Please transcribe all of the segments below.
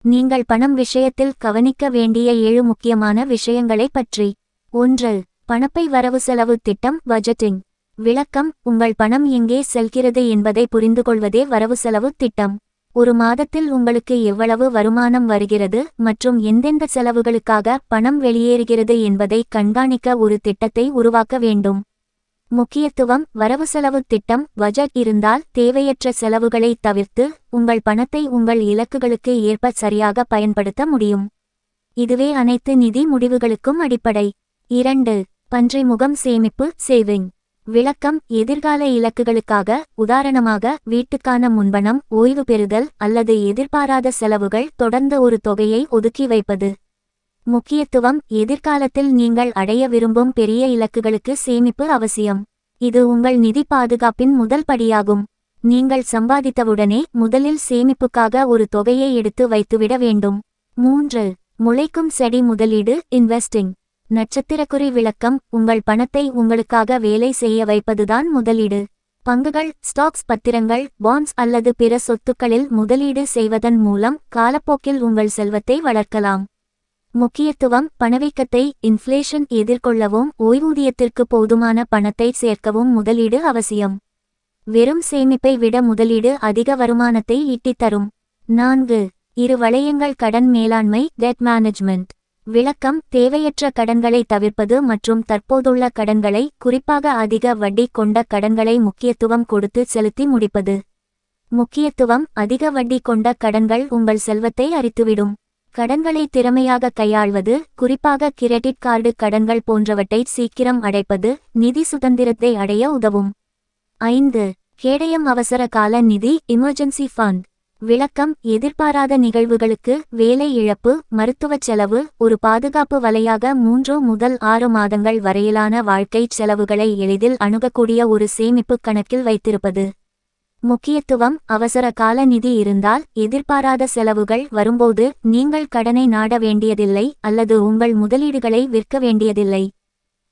நீங்கள் பணம் விஷயத்தில் கவனிக்க வேண்டிய 7 முக்கியமான விஷயங்களை பற்றி. 1. பணப்பை வரவு செலவு திட்டம் பட்ஜெட்டிங். விளக்கம்: உங்கள் பணம் எங்கே செல்கிறது என்பதை புரிந்துகொள்வதே வரவு செலவு திட்டம். ஒரு மாதத்தில் உங்களுக்கு எவ்வளவு வருமானம் வருகிறது மற்றும் எந்தெந்த செலவுகளுக்காக பணம் வெளியேறுகிறது என்பதை கண்காணிக்க ஒரு திட்டத்தை உருவாக்க வேண்டும். முக்கியத்துவம்: வரவு செலவு திட்டம் பட்ஜெட் இருந்தால் தேவையற்ற செலவுகளை தவிர்த்து உங்கள் பணத்தை உங்கள் இலக்குகளுக்கு ஏற்ப சரியாக பயன்படுத்த முடியும். இதுவே அனைத்து நிதி முடிவுகளுக்கும் அடிப்படை. 2. பன்றிமுகம் சேமிப்பு சேவிங். விளக்கம்: எதிர்கால இலக்குகளுக்காக, உதாரணமாக வீட்டுக்கான முன்பணம், ஓய்வு பெறுதல் அல்லது எதிர்பாராத செலவுகள், தொடர்ந்து ஒரு தொகையை ஒதுக்கி வைப்பது. முக்கியத்துவம்: எதிர்காலத்தில் நீங்கள் அடைய விரும்பும் பெரிய இலக்குகளுக்கு சேமிப்பு அவசியம். இது உங்கள் நிதி பாதுகாப்பின் முதல் படியாகும். நீங்கள் சம்பாதித்தவுடனே முதலில் சேமிப்புக்காக ஒரு தொகையை எடுத்து வைத்துவிட வேண்டும். 3. முளைக்கும் செடி முதலீடு இன்வெஸ்டிங். நட்சத்திரக்குறி விளக்கம்: உங்கள் பணத்தை உங்களுக்காக வேலை செய்ய வைப்பதுதான் முதலீடு. பங்குகள், ஸ்டாக்ஸ், பத்திரங்கள், பாண்ட்ஸ் அல்லது பிற சொத்துக்களில் முதலீடு செய்வதன் மூலம் காலப்போக்கில் உங்கள் செல்வத்தை வளர்க்கலாம். முக்கியத்துவம்: பணவீக்கத்தை, இன்ஃப்ளேஷன் எதிர்கொள்ளவும் ஓய்வூதியத்திற்கு போதுமான பணத்தை சேர்க்கவும் முதலீடு அவசியம். வெறும் சேமிப்பை விட முதலீடு அதிக வருமானத்தை ஈட்டித் தரும். 4. இரு வளையங்கள் கடன் மேலாண்மை டெட் மேனேஜ்மெண்ட். விளக்கம்: தேவையற்ற கடன்களை தவிர்ப்பது மற்றும் தற்போதுள்ள கடன்களை, குறிப்பாக அதிக வட்டி கொண்ட கடன்களை முக்கியத்துவம் கொடுத்து செலுத்தி முடிப்பது. முக்கியத்துவம்: அதிக வட்டி கொண்ட கடன்கள் உங்கள் செல்வத்தை அரித்துவிடும். கடன்களை திறமையாக கையாள்வது, குறிப்பாக கிரெடிட் கார்டு கடன்கள் போன்றவற்றை சீக்கிரம் அடைப்பது, நிதி சுதந்திரத்தை அடைய உதவும். 5. கேடயம் அவசர கால நிதி எமர்ஜென்சி ஃபண்ட். விளக்கம்: எதிர்பாராத நிகழ்வுகளுக்கு, வேலை இழப்பு, மருத்துவச் செலவு, ஒரு பாதுகாப்பு வலையாக 3 முதல் 6 மாதங்கள் வரையிலான வாழ்க்கைச் செலவுகளை எளிதில் அணுகக்கூடிய ஒரு சேமிப்பு கணக்கில் வைத்திருப்பது. முக்கியத்துவம்: அவசர கால நிதி இருந்தால் எதிர்பாராத செலவுகள் வரும்போது நீங்கள் கடனை நாட வேண்டியதில்லை அல்லது உங்கள் முதலீடுகளை விற்க வேண்டியதில்லை.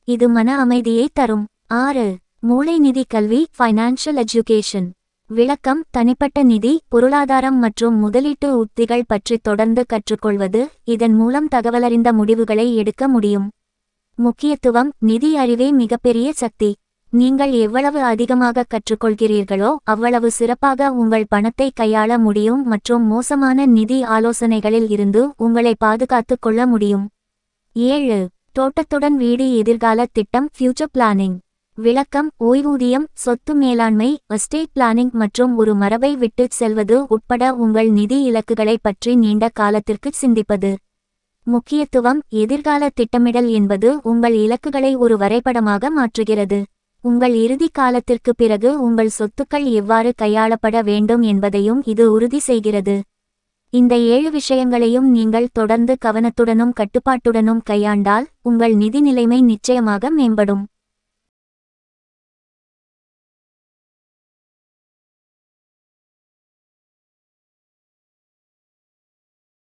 இது மன அமைதியை தரும். 6. மூளை நிதி கல்வி ஃபைனான்ஷியல் எஜுகேஷன். விளக்கம்: தனிப்பட்ட நிதி, பொருளாதாரம் மற்றும் முதலீட்டு உத்திகள் பற்றி தொடர்ந்து கற்றுக்கொள்வது, இதன் மூலம் தகவலறிந்த முடிவுகளை எடுக்க முடியும். முக்கியத்துவம்: நிதி அறிவே மிகப்பெரிய சக்தி. நீங்கள் எவ்வளவு அதிகமாக கற்றுக்கொள்கிறீர்களோ அவ்வளவு சிறப்பாக உங்கள் பணத்தை கையாள முடியும் மற்றும் மோசமான நிதி ஆலோசனைகளில் இருந்து உங்களை பாதுகாத்துக் கொள்ள முடியும். 7. தோட்டத்துடன் வீடு எதிர்கால திட்டம் ஃபியூச்சர் பிளானிங். விளக்கம்: ஓய்வூதியம், சொத்து மேலாண்மை, எஸ்டேட் பிளானிங் மற்றும் ஒரு மரபை விட்டு செல்வது உட்பட உங்கள் நிதி இலக்குகளை பற்றி நீண்ட காலத்திற்கு சிந்திப்பது. முக்கியத்துவம்: எதிர்கால திட்டமிடல் என்பது உங்கள் இலக்குகளை ஒரு வரைபடமாக மாற்றுகிறது. உங்கள் இறுதி காலத்திற்கு பிறகு உங்கள் சொத்துக்கள் எவ்வாறு கையாளப்பட வேண்டும் என்பதையும் இது உறுதி செய்கிறது. இந்த 7 விஷயங்களையும் நீங்கள் தொடர்ந்து கவனத்துடனும் கட்டுப்பாட்டுடனும் கையாண்டால் உங்கள் நிதி நிலைமை நிச்சயமாக மேம்படும்.